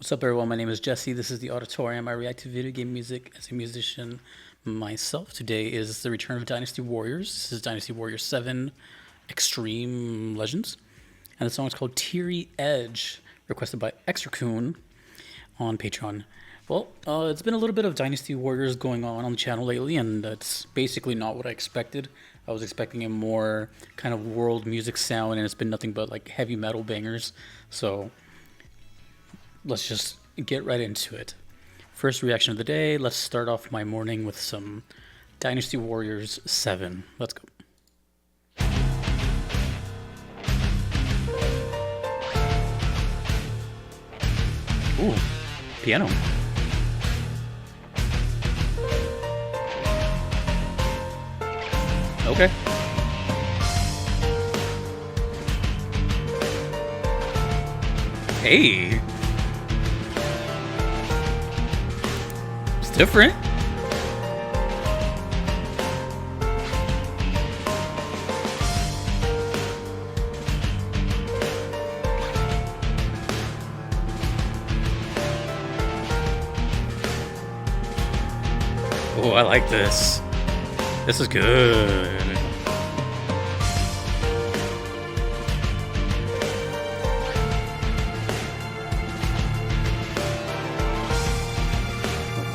What's up, everyone? My name is Jesse. This is the Auditorium. I react to video game music as a musician myself. Today is the return of Dynasty Warriors. This is Dynasty Warriors 7 Extreme Legends. And the song is called Teary Edge, requested by Extracoon on Patreon. Well, it's been a little bit of Dynasty Warriors going on the channel lately, and that's basically not what I expected. I was expecting a more kind of world music sound, and it's been nothing but like heavy metal bangers. So let's just get right into it. First reaction of the day. Let's start off my morning with some Dynasty Warriors 7. Let's go. Ooh, piano. Okay. Hey. It's different. Oh, I like this. This is good.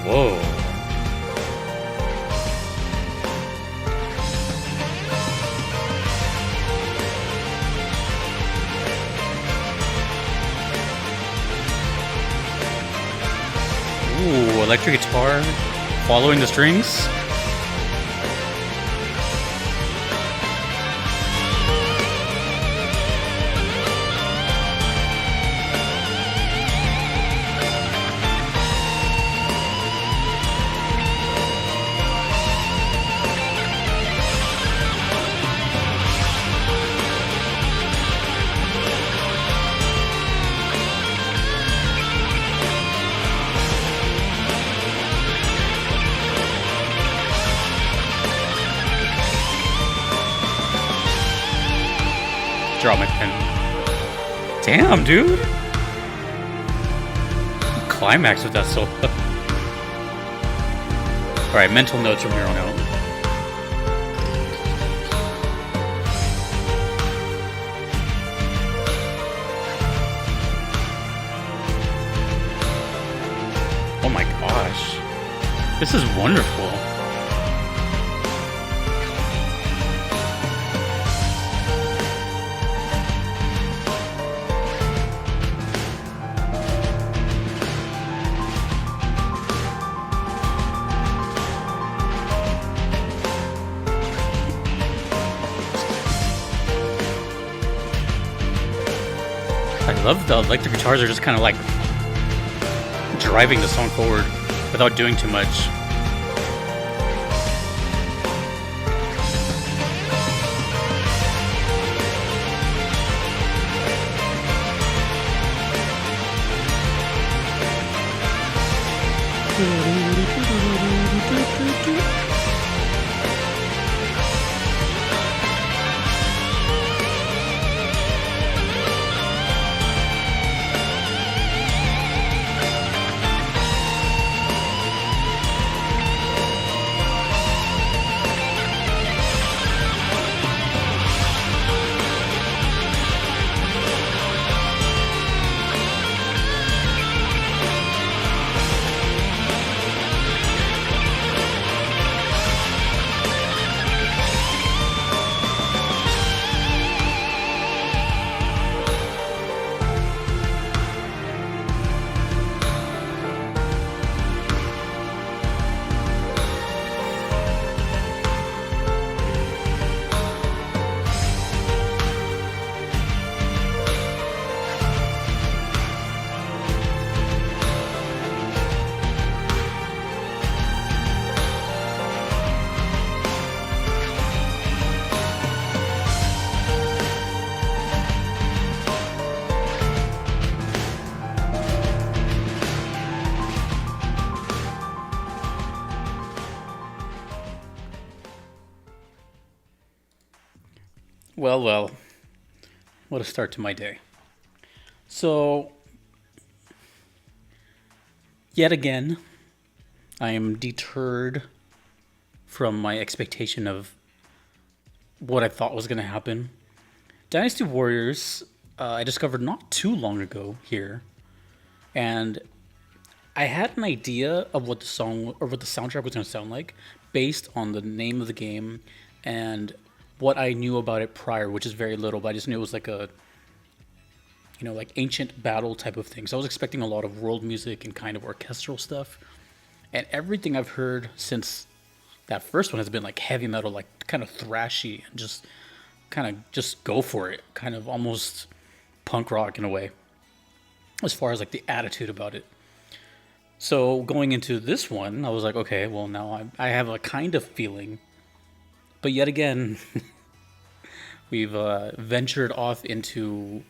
Whoa. Ooh, electric guitar following the strings. Drop my pen. Damn, dude. Climax with that solo. Alright, mental notes from here on out. Oh my gosh. This is wonderful. I love the electric guitars are just kind of like driving the song forward without doing too much. Well, what a start to my day. So, Yet again, I am deterred from my expectation of what I thought was going to happen. Dynasty Warriors, I discovered not too long ago here, and I had an idea of what the song or what the soundtrack was going to sound like based on the name of the game and what I knew about it prior, which is very little, but I just knew it was like a, like ancient battle type of thing. So I was expecting a lot of world music and kind of orchestral stuff. And everything I've heard since that first one has been like heavy metal, like kind of thrashy and just kind of just go for it, kind of almost punk rock in a way, as far as like the attitude about it. So going into this one, I was like, okay, well now I have a kind of feeling, but yet again, we've ventured off into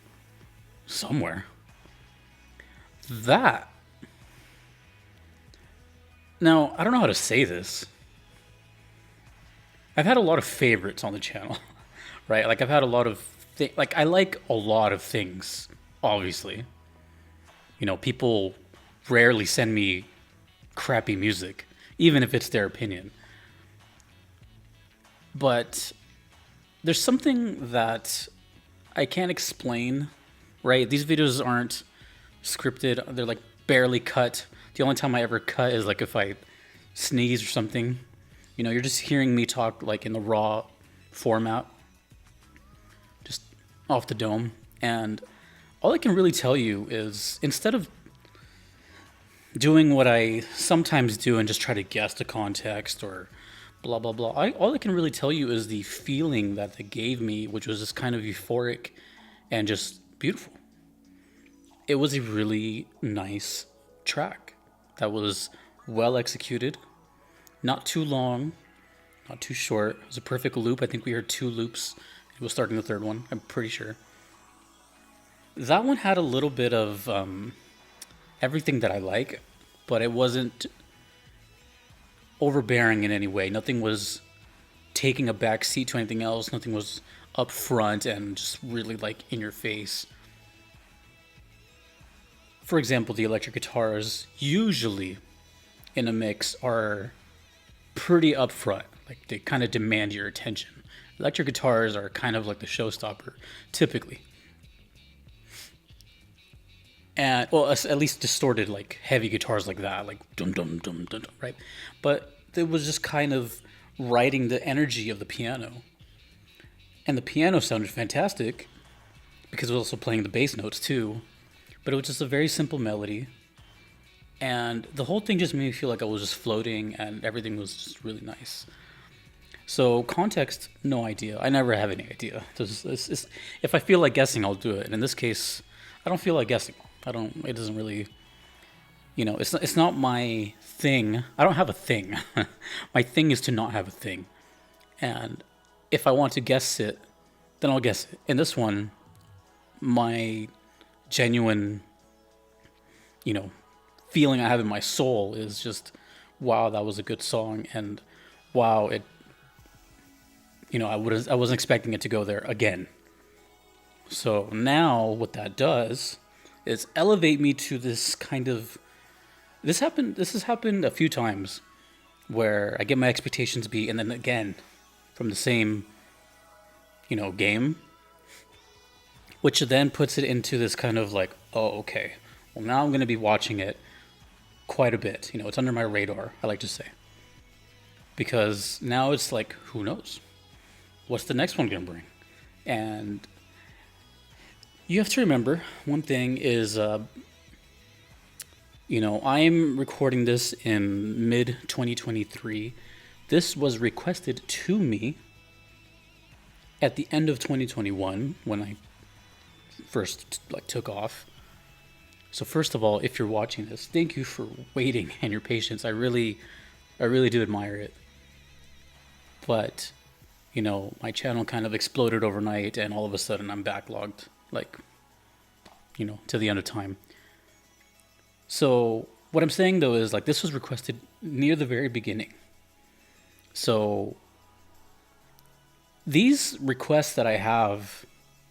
somewhere. That Now I don't know how to say this. I've had a lot of favorites on the channel, right? Like I've had a lot of like I like a lot of things, obviously. People rarely send me crappy music, even if it's their opinion. But there's something that I can't explain, right? These videos aren't scripted, they're like barely cut. The only time I ever cut is like if I sneeze or something. You're just hearing me talk like in the raw format, just off the dome. And all I can really tell you is instead of doing what I sometimes do and just try to guess the context or blah, blah, blah, all I can really tell you is the feeling that they gave me, which was just kind of euphoric and just beautiful. It was a really nice track that was well executed, not too long, not too short. It was a perfect loop. I think we heard 2 loops. It was starting the third one, I'm pretty sure. That one had a little bit of everything that I like, but it wasn't overbearing in any way. Nothing was taking a back seat to anything else. Nothing was up front and just really like in your face. For example, the electric guitars usually in a mix are pretty upfront. Like they kind of demand your attention. Electric guitars are kind of like the showstopper, typically. And well, at least distorted, like heavy guitars like that, like dum dum dum dum, dum, right? But it was just kind of riding the energy of the piano, and the piano sounded fantastic because it was also playing the bass notes too. But it was just a very simple melody, and the whole thing just made me feel like I was just floating, and everything was just really nice. So context, no idea. I never have any idea. If I feel like guessing, I'll do it. And in this case, I don't feel like guessing. It doesn't really, it's not my thing. I don't have a thing. My thing is to not have a thing. And if I want to guess it, then I'll guess it. In this one, my genuine, feeling I have in my soul is just, wow, that was a good song. And wow, I wasn't expecting it to go there again. So now what that does is elevate me to this kind of, this has happened a few times where I get my expectations beat and then again from the same, game, which then puts it into this kind of like, oh, okay, well now I'm going to be watching it quite a bit. It's under my radar, I like to say, because now it's like, who knows? What's the next one going to bring? And you have to remember, one thing is, I'm recording this in mid-2023. This was requested to me at the end of 2021 when I first took off. So first of all, if you're watching this, thank you for waiting and your patience. I really do admire it. But my channel kind of exploded overnight, and all of a sudden I'm backlogged, to the end of time. So what I'm saying though is this was requested near the very beginning. So these requests that I have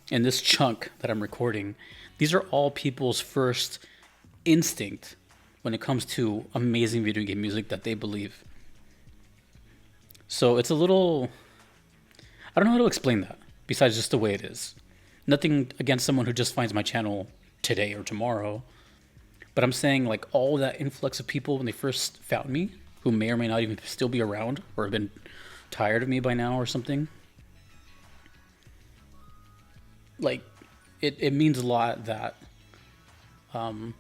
in this chunk that I'm recording, these are all people's first instinct when it comes to amazing video game music that they believe. So it's a little, I don't know how to explain that besides just the way it is. Nothing against someone who just finds my channel today or tomorrow, but I'm saying like all that influx of people when they first found me, who may or may not even still be around or have been tired of me by now or something. Like, it means a lot that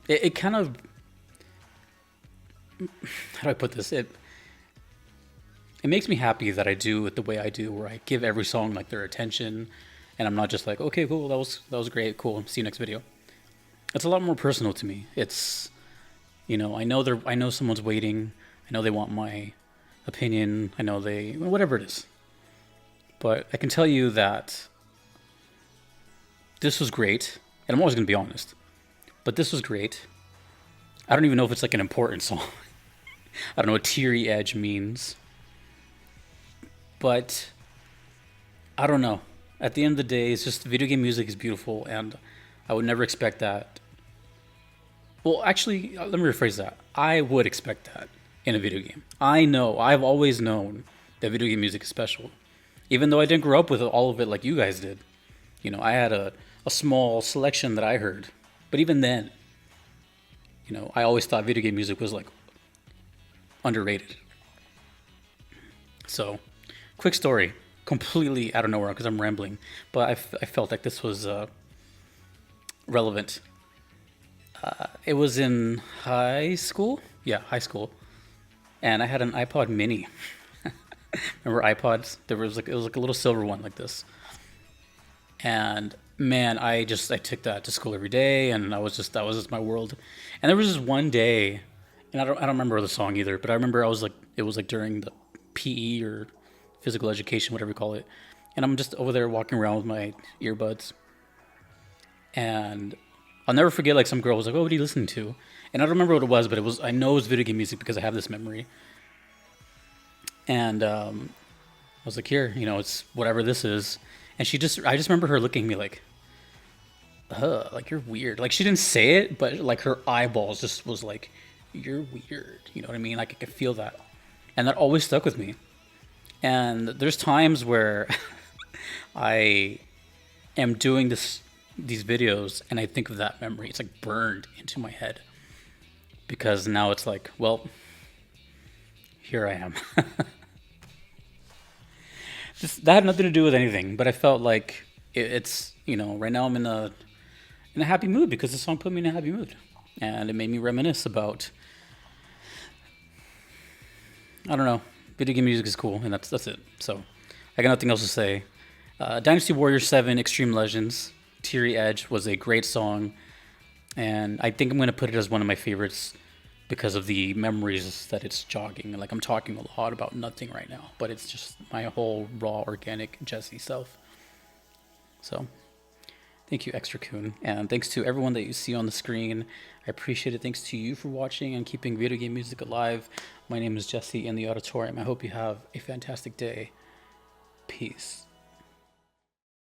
it kind of, how do I put this? It makes me happy that I do it the way I do, where I give every song like their attention, and I'm not just like, okay, cool, that was great, cool, see you next video. It's a lot more personal to me. It's, you know, I know someone's waiting. I know they want my opinion. I know whatever it is. But I can tell you that this was great, and I'm always going to be honest, but this was great. I don't even know if it's like an important song. I don't know what Teary Edge means, but I don't know. At the end of the day, it's just video game music is beautiful, and I would never expect that. Well, actually, let me rephrase that. I would expect that in a video game. I've always known that video game music is special, even though I didn't grow up with all of it like you guys did. You know, I had a small selection that I heard, but even then, you know, I always thought video game music was like underrated. So, quick story, completely out of nowhere because I'm rambling, but I felt like this was relevant. It was in high school, high school, and I had an iPod Mini. Remember iPods? It was like a little silver one like this, and man, I took that to school every day, and that was just my world. And there was just one day, and I don't remember the song either, but I remember it was like during the PE or physical education, whatever you call it, and I'm just over there walking around with my earbuds, and I'll never forget, like, some girl was like, "Oh, what are you listening to?" And I don't remember what it was, but I know it was video game music because I have this memory. And I was like, "Here, you know, it's whatever this is." And I just remember her looking at me like, like, you're weird. Like, she didn't say it, but like her eyeballs just was like, you're weird. You know what I mean? Like, I could feel that. And that always stuck with me. And there's times where I am doing these videos and I think of that memory. It's like burned into my head because now it's like, well, here I am. That had nothing to do with anything, but I felt like it's, you know, right now I'm in a happy mood because the song put me in a happy mood, and it made me reminisce about, I don't know, video game music is cool, and that's it. So I got nothing else to say. Dynasty Warriors 7 Extreme Legends, Teary Edge was a great song, and I think I'm going to put it as one of my favorites because of the memories that it's jogging. Like, I'm talking a lot about nothing right now, but it's just my whole raw, organic Jesse self. So thank you, Extra Coon, and thanks to everyone that you see on the screen. I appreciate it. Thanks to you for watching and keeping video game music alive. My name is Jesse in the Auditorium. I hope you have a fantastic day. Peace.